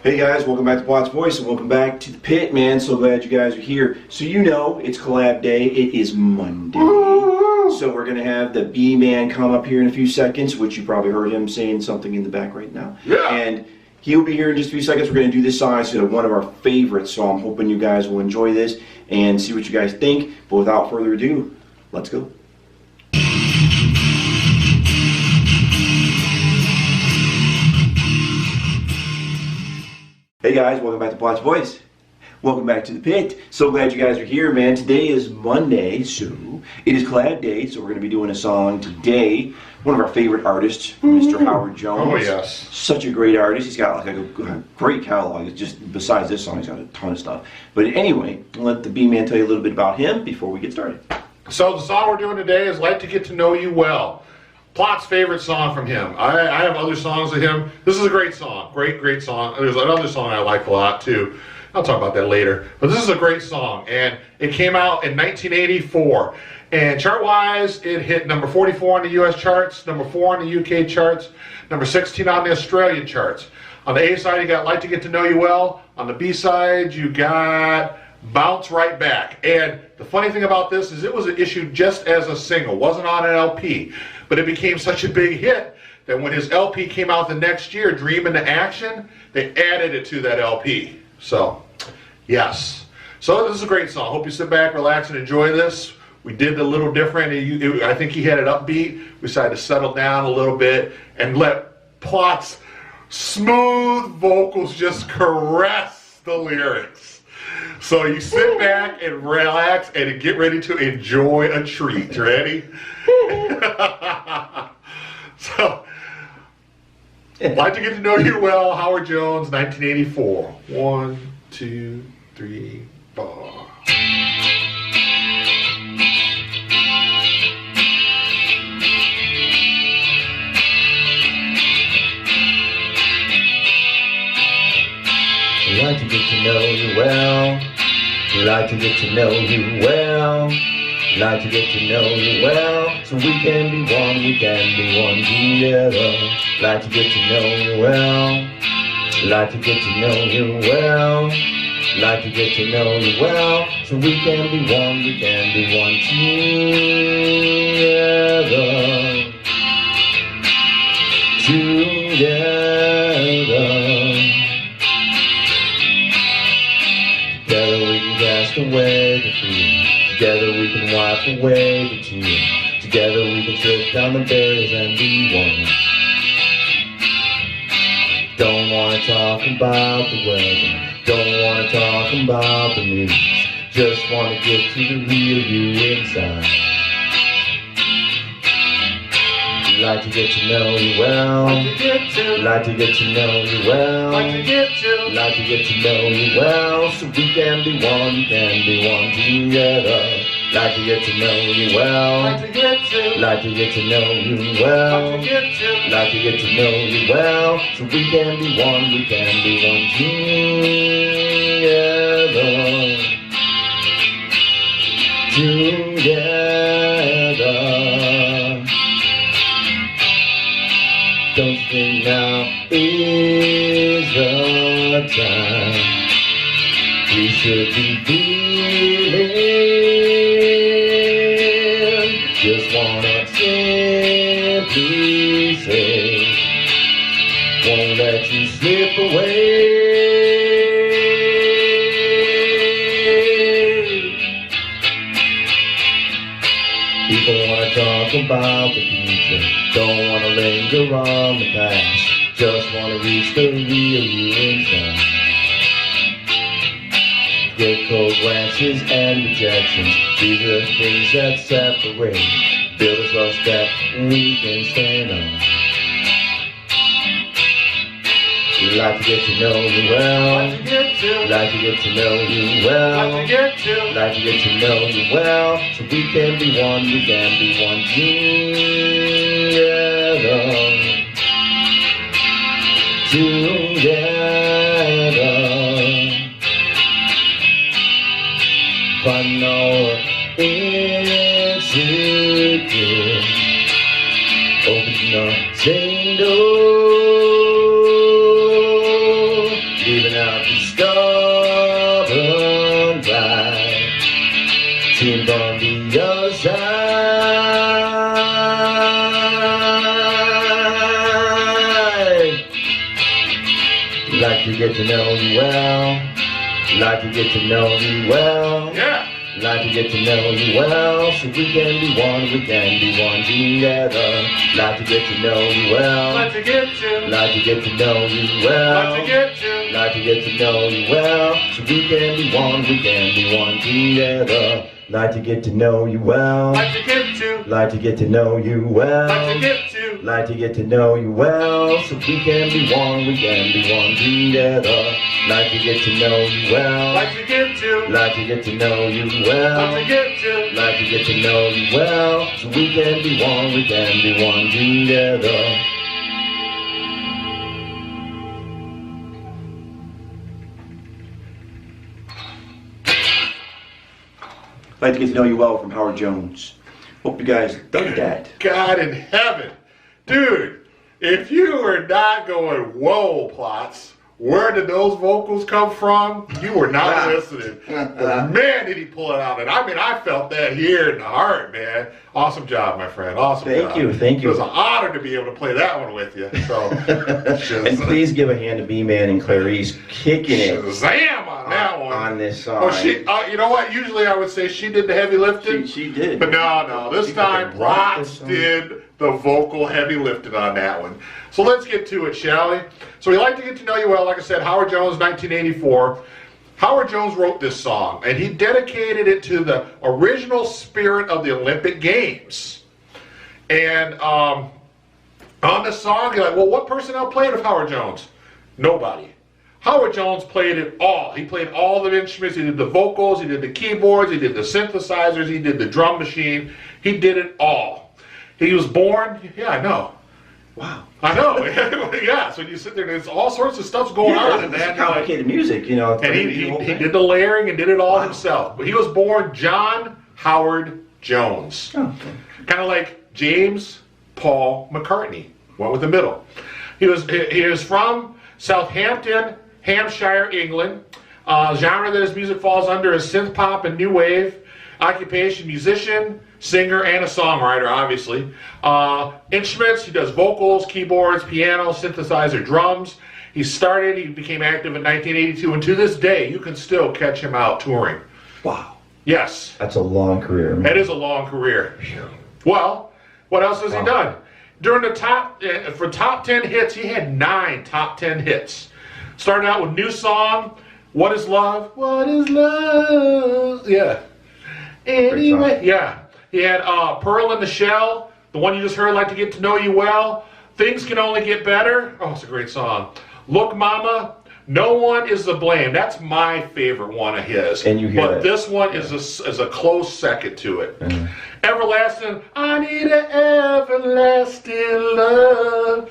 Hey guys, welcome back to Plotsvoice and welcome back to the pit, man. So glad you guys are here. So you know it's collab day. It is Monday. So we're going to have the Bman come up here in a few seconds, which you probably heard him saying something in the back right now. Yeah. And he'll be here in just a few seconds. We're going to do this song. It's one of our favorites, so I'm hoping you guys will enjoy this and see what you guys think. But without further ado, let's go. Hey guys, welcome back to Plotsvoice. Welcome back to the pit. So glad you guys are here, man. Today is Monday, so it is collab day, so we're going to be doing a song today. One of our favorite artists, Mr. Howard Jones. Oh, yes. Such a great artist. He's got like a great catalog. It's just, besides this song, he's got a ton of stuff. But anyway, I'll let the Bman tell you a little bit about him before we get started. So the song we're doing today is Like to Get to Know You Well. Plot's favorite song from him. I have other songs of him. This is a great song. Great song. There's another song I like a lot too. I'll talk about that later. But this is a great song. And it came out in 1984. And chart-wise, it hit number 44 on the US charts, number 4 on the UK charts, number 16 on the Australian charts. On the A side, you got Like to Get to Know You Well. On the B side, you got Bounce Right Back. And the funny thing about this is it was issued just as a single. Wasn't on an LP. But it became such a big hit that when his LP came out the next year, Dream into Action, they added it to that LP. So, yes. So this is a great song. Hope you sit back, relax, and enjoy this. We did a little different. I think he had it upbeat. We decided to settle down a little bit and let Plot's smooth vocals just caress the lyrics. So you sit back and relax and get ready to enjoy a treat. Ready? So, Like to Get to Know You Well, Howard Jones, 1984. 1, 2, 3, 4. Like to get to know you well. Like to get to know you well. Like to get to know you well. So we can be one, we can be one together. Like to get to know you well. Like to get to know you well. Like to get to know you well. So we can be one, we can be one together. Together we can cast away the fear. Together we can wipe away the tears. Together we can strip down the barriers and be one. Don't wanna talk about the weather. Don't wanna talk about the news. Just wanna get to the real you inside. Like to get to know you well. Like to get to know you well. Like to get to know you well. So we can be one together. Like to get to know you well. Like to get to know you well. Like to get to know you well. So we can be one together. Don't you think now is the time we should be feeling? Just wanna simply say, won't let you slip away. People wanna talk about the future, don't wanna linger on the past, just wanna reach the real you inside. Get cold glances and rejections, these are the things that separate, build a trust that we can stand on. Like to get to know you well. Like to get to know you well. Like to get to know you well. So we can be one together. But no insecure. Open the same door. on the other side. Like to get to know you well. Like to get to know you well. Yeah. Like to get to know you well, so we can be one together. Like to get to know you well. Like to get to. Like to get to know you well. Like to get to. Like to get to know you well, so we can be one together. Like to get to know you well. Like to get to. Like to get to know you well. Like to get to. Like to get to know you well, so we can be one together. Like to get to know you well. Like to get to. Like to get to know you well. Like to get to. Like to get to know you well, so we can be one together. Like to get to know you well from Howard Jones. Hope you guys dug that. God in heaven. Dude, if you were not going, whoa, Plots, where did those vocals come from? You were not listening. But man, did he pull it out. And I mean, I felt that here in the heart, man. Awesome job, my friend. Awesome job. Thank you. It was an honor to be able to play that one with you. So, and please give a hand to Bman and Clarice kicking it. Shazam on that one. On this song. Well, you know what? Usually I would say she did the heavy lifting. She did. But no. This time, Plots did the vocal heavy lifting on that one. So let's get to it, shall we? So we like to get to know you well. Like I said, Howard Jones, 1984. Howard Jones wrote this song, and he dedicated it to the original spirit of the Olympic Games. And on the song, you're like, well, what personnel played with Howard Jones? Nobody. Howard Jones played it all. He played all the instruments. He did the vocals, he did the keyboards, he did the synthesizers, he did the drum machine. He did it all. He was born, yeah, I know. Wow. I know. Yeah, so you sit there, there's all sorts of stuff's going on. And that's complicated music, you know. And he did the layering and did it all himself. But he was born John Howard Jones. Oh, okay. Kind of like James Paul McCartney. Went with the middle. He was from Southampton, Hampshire, England. Genre that his music falls under is synth pop and new wave. Occupation, musician, singer, and a songwriter, obviously. Instruments, he does vocals, keyboards, piano, synthesizer, drums. He became active in 1982, and to this day, you can still catch him out touring. Wow. Yes. That's a long career, man. That is a long career. Well, what else has he done? During the top 10 hits, he had 9 top 10 hits. Starting out with New Song, What Is Love? What is love? Yeah. Anyway, yeah. He had Pearl in the Shell, the one you just heard, Like to Get to Know You Well. Things Can Only Get Better. Oh, it's a great song. Look Mama, No One Is to Blame. That's my favorite one of his. And you hear But it. this one is a close second to it. Mm-hmm. Everlasting, I need an everlasting love.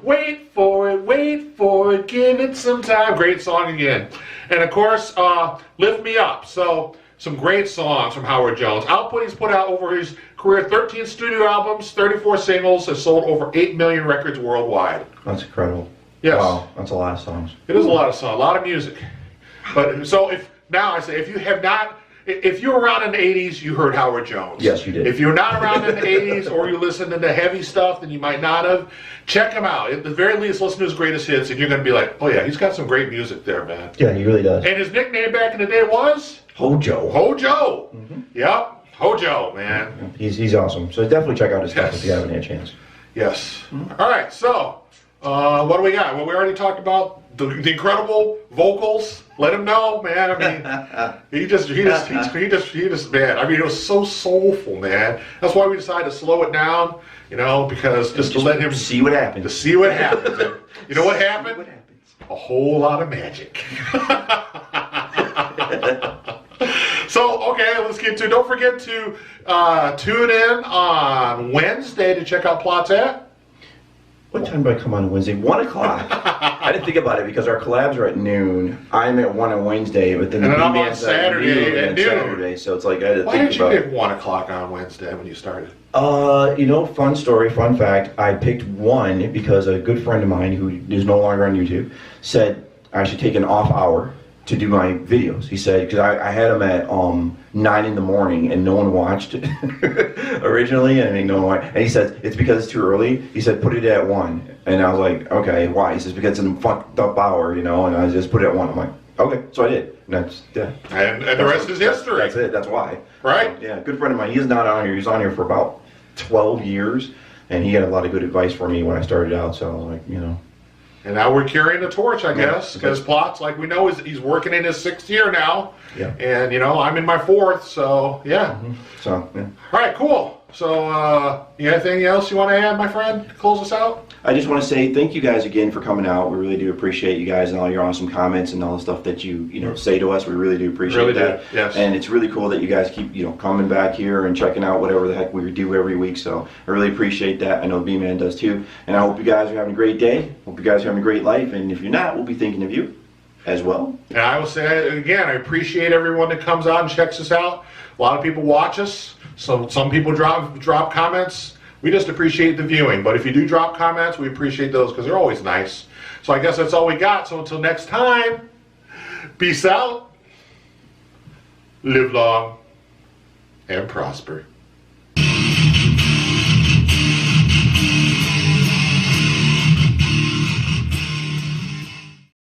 Wait for it, give it some time. Great song again. And of course, Lift Me Up. So, some great songs from Howard Jones. Output he's put out over his career, 13 studio albums, 34 singles, has sold over 8 million records worldwide. That's incredible. Yes. Wow, that's a lot of songs. It is a lot of songs, a lot of music. But so if you were around in the 80s, you heard Howard Jones. Yes, you did. If you're not around in the 80s or you listen to the heavy stuff, then you might not have. Check him out. At the very least, listen to his greatest hits, and you're going to be like, oh yeah, he's got some great music there, man. Yeah, he really does. And his nickname back in the day was? Hojo. Hojo. Mm-hmm. Yep. Hojo, man. He's awesome. So definitely check out his stuff if you haven't had a chance. Yes. Mm-hmm. All right, so what do we got? Well, we already talked about the incredible vocals. Let him know, man. I mean, he just, man. I mean, it was so soulful, man. That's why we decided to slow it down, you know, because just to let him see what happens. To see what happens. And you know what happened? What happens? A whole lot of magic. So, okay, let's get to. Don't forget to tune in on Wednesday to check out Plots at. What time do I come on Wednesday? 1 o'clock. I didn't think about it because our collabs are at noon. I'm at 1 on Wednesday, but then I'm on Saturday at noon. Saturday, so it's like I had to Why think did about you pick 1 o'clock on Wednesday when you started? You know, fun story, fun fact. I picked 1 because a good friend of mine who is no longer on YouTube said I should take an off hour to do my videos. He said, because I had them at 9 in the morning and no one watched it originally, and no one. And he said it's because it's too early. He said put it at 1, and I was like, okay, why? He says because it's a fucked up hour, you know. And I just put it at 1. I'm like, okay, so I did. And that's And the rest is history. That's it. That's why. Right? Yeah, good friend of mine. He's not on here. He's on here for about 12 years, and he had a lot of good advice for me when I started out. So like, you know. And now we're carrying the torch, I guess, because Plots, like we know, he's working in his 6th year now. Yeah. And, you know, I'm in my 4th, so, yeah. Mm-hmm. So, yeah. All right, cool. So, anything else you want to add, my friend, to close us out? I just want to say thank you guys again for coming out. We really do appreciate you guys and all your awesome comments and all the stuff that you know say to us. We really do appreciate that. Yes. And it's really cool that you guys keep coming back here and checking out whatever the heck we do every week. So I really appreciate that. I know Bman does too. And I hope you guys are having a great day. Hope you guys are having a great life. And if you're not, we'll be thinking of you as well. And I will say again, I appreciate everyone that comes out and checks us out. A lot of people watch us. So some people drop comments. We just appreciate the viewing. But if you do drop comments, we appreciate those because they're always nice. So I guess that's all we got. So until next time, peace out, live long, and prosper.